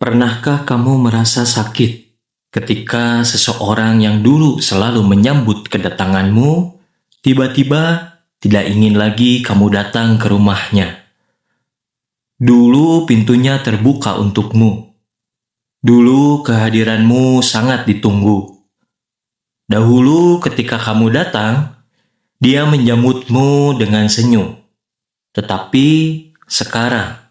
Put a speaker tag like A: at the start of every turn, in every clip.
A: Pernahkah kamu merasa sakit ketika seseorang yang dulu selalu menyambut kedatanganmu, tiba-tiba tidak ingin lagi kamu datang ke rumahnya? Dulu pintunya terbuka untukmu. Dulu kehadiranmu sangat ditunggu. Dahulu ketika kamu datang, dia menyambutmu dengan senyum. Tetapi sekarang,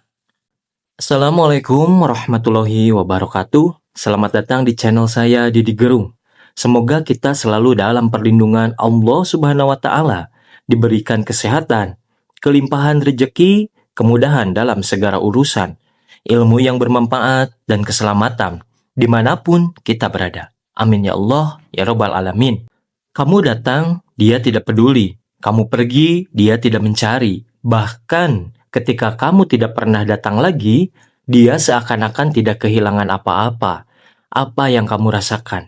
A: Assalamualaikum warahmatullahi wabarakatuh. Selamat datang di channel saya, Didi Gerung. Semoga kita selalu dalam perlindungan Allah Subhanahu wa Ta'ala, diberikan kesehatan, kelimpahan rejeki, kemudahan dalam segala urusan, ilmu yang bermanfaat, dan keselamatan dimanapun kita berada. Amin ya Allah, ya Rabbal Alamin. Kamu datang, dia tidak peduli. Kamu pergi, dia tidak mencari. Bahkan ketika kamu tidak pernah datang lagi, dia seakan-akan tidak kehilangan apa-apa. Apa yang kamu rasakan?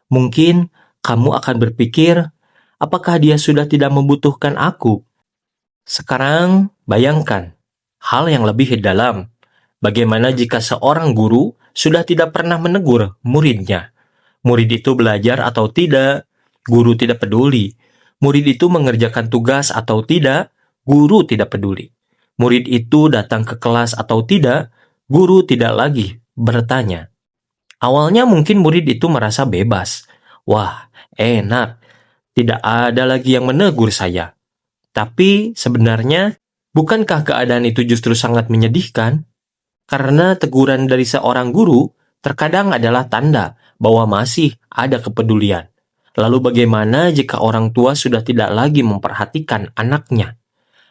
A: Mungkin kamu akan berpikir, apakah dia sudah tidak membutuhkan aku? Sekarang, bayangkan hal yang lebih dalam. Bagaimana jika seorang guru sudah tidak pernah menegur muridnya? Murid itu belajar atau tidak, guru tidak peduli. Murid itu mengerjakan tugas atau tidak, guru tidak peduli. Murid itu datang ke kelas atau tidak, guru tidak lagi bertanya. Awalnya mungkin murid itu merasa bebas. Wah, enak. Tidak ada lagi yang menegur saya. Tapi sebenarnya, bukankah keadaan itu justru sangat menyedihkan? Karena teguran dari seorang guru terkadang adalah tanda bahwa masih ada kepedulian. Lalu bagaimana jika orang tua sudah tidak lagi memperhatikan anaknya?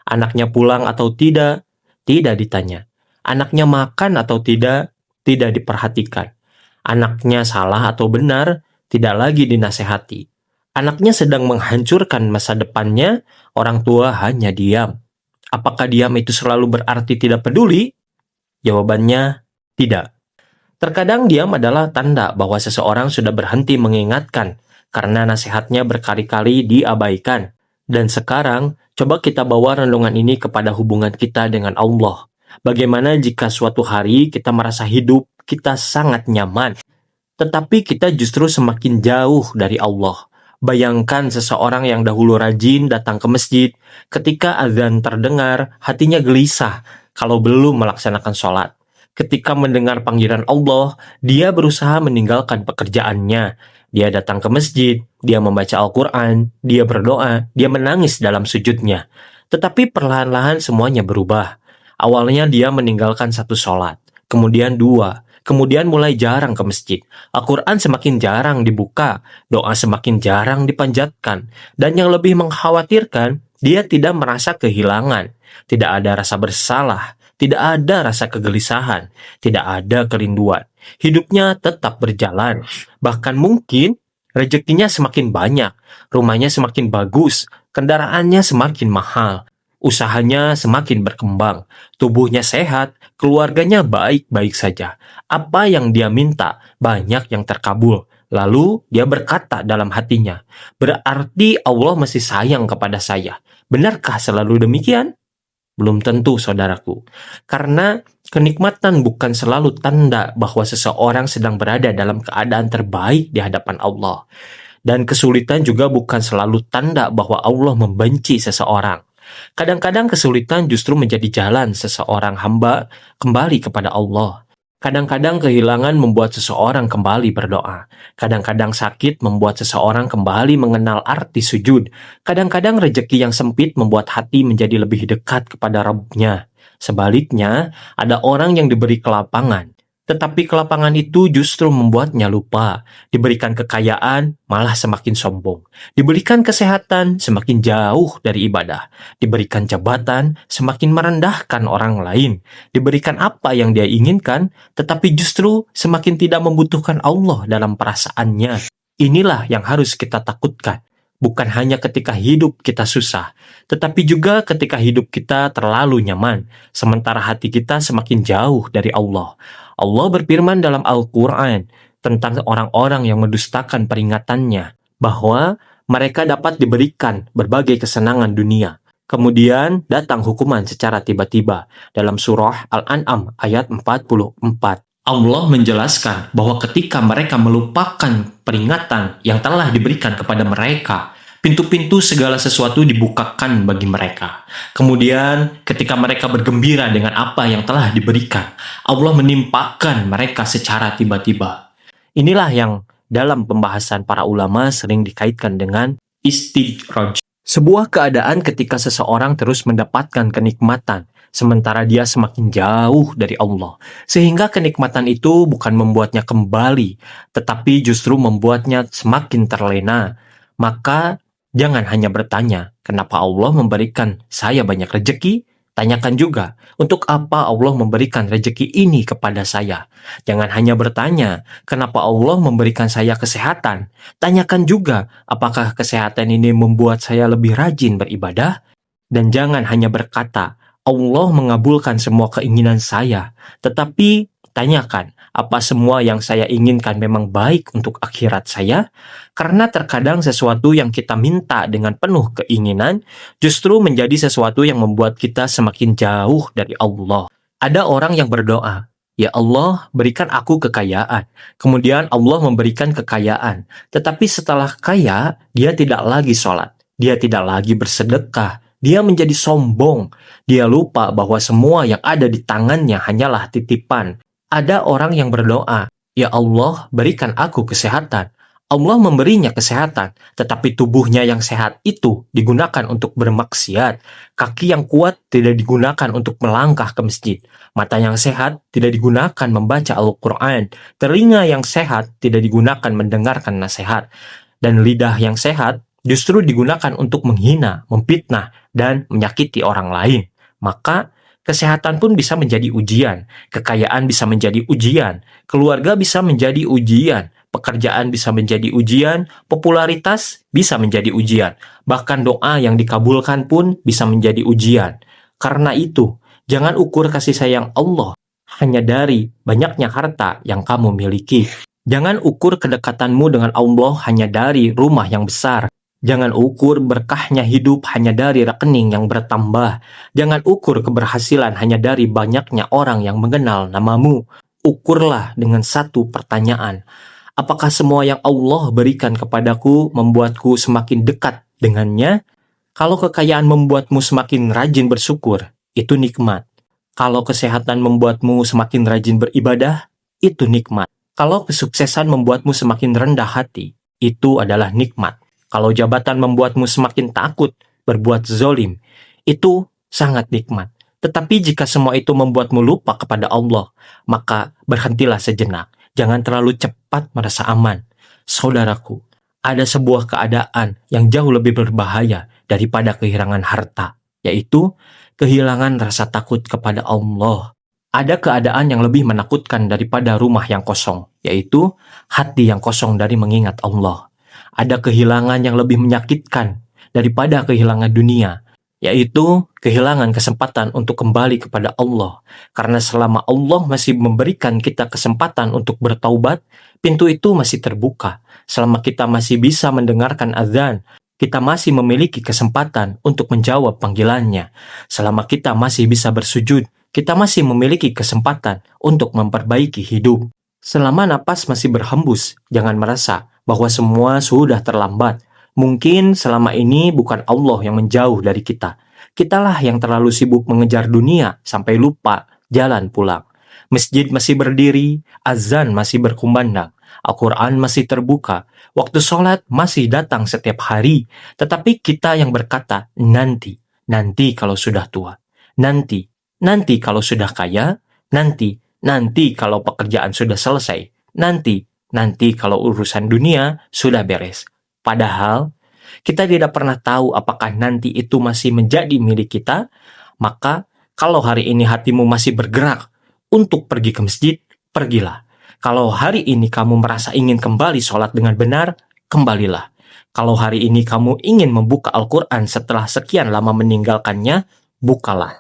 A: Anaknya pulang atau tidak ditanya. Anaknya makan atau tidak diperhatikan. Anaknya salah atau benar, tidak lagi dinasehati. Anaknya sedang menghancurkan masa depannya, orang tua hanya diam. Apakah diam itu selalu berarti tidak peduli? Jawabannya, tidak. Terkadang diam adalah tanda bahwa seseorang sudah berhenti mengingatkan, karena nasihatnya berkali-kali diabaikan. Dan sekarang, coba kita bawa renungan ini kepada hubungan kita dengan Allah. Bagaimana jika suatu hari kita merasa hidup kita sangat nyaman, tetapi kita justru semakin jauh dari Allah. Bayangkan seseorang yang dahulu rajin datang ke masjid, ketika azan terdengar, hatinya gelisah kalau belum melaksanakan sholat. Ketika mendengar panggilan Allah, dia berusaha meninggalkan pekerjaannya. Dia datang ke masjid, dia membaca Al-Quran, dia berdoa, dia menangis dalam sujudnya. Tetapi perlahan-lahan semuanya berubah. Awalnya dia meninggalkan satu sholat, kemudian dua, kemudian mulai jarang ke masjid. Al-Quran semakin jarang dibuka, doa semakin jarang dipanjatkan. Dan yang lebih mengkhawatirkan, dia tidak merasa kehilangan, tidak ada rasa bersalah, tidak ada rasa kegelisahan, tidak ada kerinduan. Hidupnya tetap berjalan. Bahkan mungkin rezekinya semakin banyak, rumahnya semakin bagus, kendaraannya semakin mahal, usahanya semakin berkembang, tubuhnya sehat, keluarganya baik-baik saja. Apa yang dia minta, banyak yang terkabul. Lalu dia berkata dalam hatinya, berarti Allah masih sayang kepada saya. Benarkah selalu demikian? Belum tentu, saudaraku. Karena kenikmatan bukan selalu tanda bahwa seseorang sedang berada dalam keadaan terbaik di hadapan Allah. Dan kesulitan juga bukan selalu tanda bahwa Allah membenci seseorang. Kadang-kadang kesulitan justru menjadi jalan seseorang hamba kembali kepada Allah. Kadang-kadang kehilangan membuat seseorang kembali berdoa. Kadang-kadang sakit membuat seseorang kembali mengenal arti sujud. Kadang-kadang rejeki yang sempit membuat hati menjadi lebih dekat kepada Rabb-Nya. Sebaliknya, ada orang yang diberi kelapangan, tetapi kelapangan itu justru membuatnya lupa. Diberikan kekayaan, malah semakin sombong. Diberikan kesehatan, semakin jauh dari ibadah. Diberikan jabatan, semakin merendahkan orang lain. Diberikan apa yang dia inginkan, tetapi justru semakin tidak membutuhkan Allah dalam perasaannya. Inilah yang harus kita takutkan. Bukan hanya ketika hidup kita susah, tetapi juga ketika hidup kita terlalu nyaman, sementara hati kita semakin jauh dari Allah. Allah berfirman dalam Al-Quran tentang orang-orang yang mendustakan peringatannya, bahwa mereka dapat diberikan berbagai kesenangan dunia. Kemudian datang hukuman secara tiba-tiba dalam surah Al-An'am ayat 44. Allah menjelaskan bahwa ketika mereka melupakan peringatan yang telah diberikan kepada mereka, pintu-pintu segala sesuatu dibukakan bagi mereka. Kemudian, ketika mereka bergembira dengan apa yang telah diberikan, Allah menimpakan mereka secara tiba-tiba. Inilah yang dalam pembahasan para ulama sering dikaitkan dengan istidraj. Sebuah keadaan ketika seseorang terus mendapatkan kenikmatan, sementara dia semakin jauh dari Allah. Sehingga kenikmatan itu bukan membuatnya kembali, tetapi justru membuatnya semakin terlena. Maka jangan hanya bertanya, kenapa Allah memberikan saya banyak rejeki? Tanyakan juga, untuk apa Allah memberikan rejeki ini kepada saya? Jangan hanya bertanya, kenapa Allah memberikan saya kesehatan? Tanyakan juga, apakah kesehatan ini membuat saya lebih rajin beribadah? Dan jangan hanya berkata, Allah mengabulkan semua keinginan saya, tetapi tanyakan, apa semua yang saya inginkan memang baik untuk akhirat saya? Karena terkadang sesuatu yang kita minta dengan penuh keinginan justru menjadi sesuatu yang membuat kita semakin jauh dari Allah. Ada orang yang berdoa, "Ya Allah, berikan aku kekayaan." Kemudian Allah memberikan kekayaan. Tetapi setelah kaya, dia tidak lagi sholat. Dia tidak lagi bersedekah. Dia menjadi sombong. Dia lupa bahwa semua yang ada di tangannya hanyalah titipan. Ada orang yang berdoa, "Ya Allah, berikan aku kesehatan." Allah memberinya kesehatan, tetapi tubuhnya yang sehat itu digunakan untuk bermaksiat. Kaki yang kuat tidak digunakan untuk melangkah ke masjid. Mata yang sehat tidak digunakan membaca Al-Quran. Telinga yang sehat tidak digunakan mendengarkan nasihat. Dan lidah yang sehat justru digunakan untuk menghina, memfitnah, dan menyakiti orang lain. Maka, kesehatan pun bisa menjadi ujian, kekayaan bisa menjadi ujian, keluarga bisa menjadi ujian, pekerjaan bisa menjadi ujian, popularitas bisa menjadi ujian, bahkan doa yang dikabulkan pun bisa menjadi ujian. Karena itu, jangan ukur kasih sayang Allah hanya dari banyaknya harta yang kamu miliki. Jangan ukur kedekatanmu dengan Allah hanya dari rumah yang besar. Jangan ukur berkahnya hidup hanya dari rekening yang bertambah. Jangan ukur keberhasilan hanya dari banyaknya orang yang mengenal namamu. Ukurlah dengan satu pertanyaan. Apakah semua yang Allah berikan kepadaku membuatku semakin dekat dengannya? Kalau kekayaan membuatmu semakin rajin bersyukur, itu nikmat. Kalau kesehatan membuatmu semakin rajin beribadah, itu nikmat. Kalau kesuksesan membuatmu semakin rendah hati, itu adalah nikmat. Kalau jabatan membuatmu semakin takut berbuat zolim, itu sangat nikmat. Tetapi jika semua itu membuatmu lupa kepada Allah, maka berhentilah sejenak. Jangan terlalu cepat merasa aman. Saudaraku, ada sebuah keadaan yang jauh lebih berbahaya daripada kehilangan harta, yaitu kehilangan rasa takut kepada Allah. Ada keadaan yang lebih menakutkan daripada rumah yang kosong, yaitu hati yang kosong dari mengingat Allah. Ada kehilangan yang lebih menyakitkan daripada kehilangan dunia, yaitu kehilangan kesempatan untuk kembali kepada Allah. Karena selama Allah masih memberikan kita kesempatan untuk bertaubat, pintu itu masih terbuka. Selama kita masih bisa mendengarkan azan, kita masih memiliki kesempatan untuk menjawab panggilannya. Selama kita masih bisa bersujud, kita masih memiliki kesempatan untuk memperbaiki hidup. Selama napas masih berhembus, jangan merasa bahwa semua sudah terlambat. Mungkin selama ini bukan Allah yang menjauh dari kita. Kitalah yang terlalu sibuk mengejar dunia sampai lupa jalan pulang. Masjid masih berdiri, azan masih berkumandang, Al-Quran masih terbuka, waktu sholat masih datang setiap hari. Tetapi kita yang berkata, nanti kalau sudah tua, nanti kalau sudah kaya, nanti kalau pekerjaan sudah selesai, nanti kalau urusan dunia sudah beres. Padahal, kita tidak pernah tahu apakah nanti itu masih menjadi milik kita. Maka, kalau hari ini hatimu masih bergerak untuk pergi ke masjid, pergilah. Kalau hari ini kamu merasa ingin kembali sholat dengan benar, kembalilah. Kalau hari ini kamu ingin membuka Al-Quran setelah sekian lama meninggalkannya, bukalah.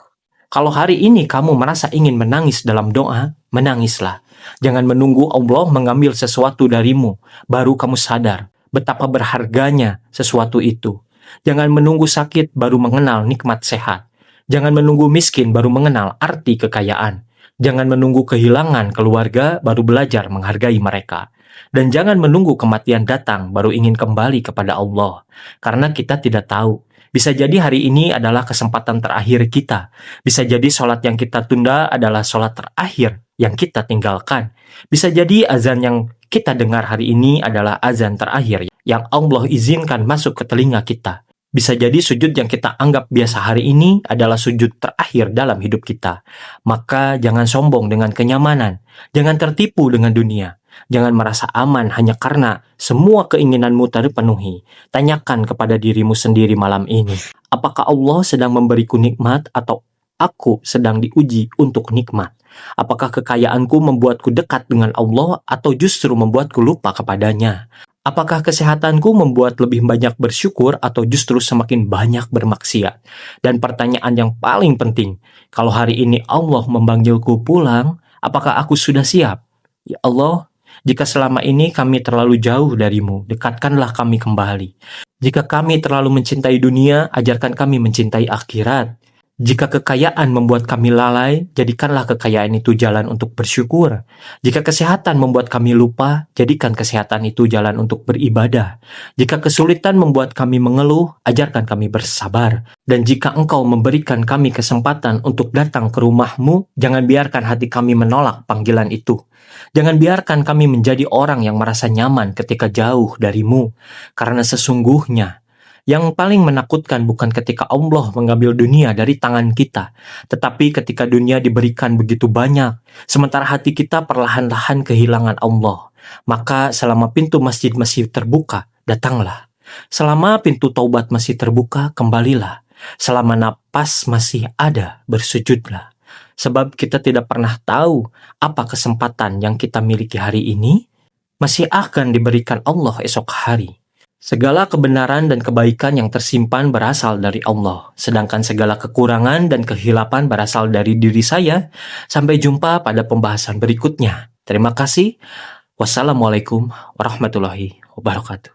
A: Kalau hari ini kamu merasa ingin menangis dalam doa, menangislah. Jangan menunggu Allah mengambil sesuatu darimu, baru kamu sadar betapa berharganya sesuatu itu. Jangan menunggu sakit baru mengenal nikmat sehat. Jangan menunggu miskin baru mengenal arti kekayaan. Jangan menunggu kehilangan keluarga baru belajar menghargai mereka. Dan jangan menunggu kematian datang baru ingin kembali kepada Allah. Karena kita tidak tahu. Bisa jadi hari ini adalah kesempatan terakhir kita. Bisa jadi sholat yang kita tunda adalah sholat terakhir yang kita tinggalkan. Bisa jadi azan yang kita dengar hari ini adalah azan terakhir yang Allah izinkan masuk ke telinga kita. Bisa jadi sujud yang kita anggap biasa hari ini adalah sujud terakhir dalam hidup kita. Maka jangan sombong dengan kenyamanan. Jangan tertipu dengan dunia. Jangan merasa aman hanya karena semua keinginanmu terpenuhi. Tanyakan kepada dirimu sendiri malam ini. Apakah Allah sedang memberiku nikmat atau aku sedang diuji untuk nikmat? Apakah kekayaanku membuatku dekat dengan Allah atau justru membuatku lupa kepadanya? Apakah kesehatanku membuat lebih banyak bersyukur atau justru semakin banyak bermaksiat? Dan pertanyaan yang paling penting, kalau hari ini Allah memanggilku pulang, apakah aku sudah siap? Ya Allah, jika selama ini kami terlalu jauh darimu, dekatkanlah kami kembali. Jika kami terlalu mencintai dunia, ajarkan kami mencintai akhirat. Jika kekayaan membuat kami lalai, jadikanlah kekayaan itu jalan untuk bersyukur. Jika kesehatan membuat kami lupa, jadikan kesehatan itu jalan untuk beribadah. Jika kesulitan membuat kami mengeluh, ajarkan kami bersabar. Dan jika Engkau memberikan kami kesempatan untuk datang ke rumah-Mu, jangan biarkan hati kami menolak panggilan itu. Jangan biarkan kami menjadi orang yang merasa nyaman ketika jauh dari-Mu. Karena sesungguhnya, yang paling menakutkan bukan ketika Allah mengambil dunia dari tangan kita, tetapi ketika dunia diberikan begitu banyak, sementara hati kita perlahan-lahan kehilangan Allah. Maka selama pintu masjid masih terbuka, datanglah. Selama pintu taubat masih terbuka, kembalilah. Selama napas masih ada, bersujudlah. Sebab kita tidak pernah tahu apa kesempatan yang kita miliki hari ini masih akan diberikan Allah esok hari. Segala kebenaran dan kebaikan yang tersimpan berasal dari Allah, sedangkan segala kekurangan dan kehilapan berasal dari diri saya. Sampai jumpa pada pembahasan berikutnya. Terima kasih. Wassalamualaikum warahmatullahi wabarakatuh.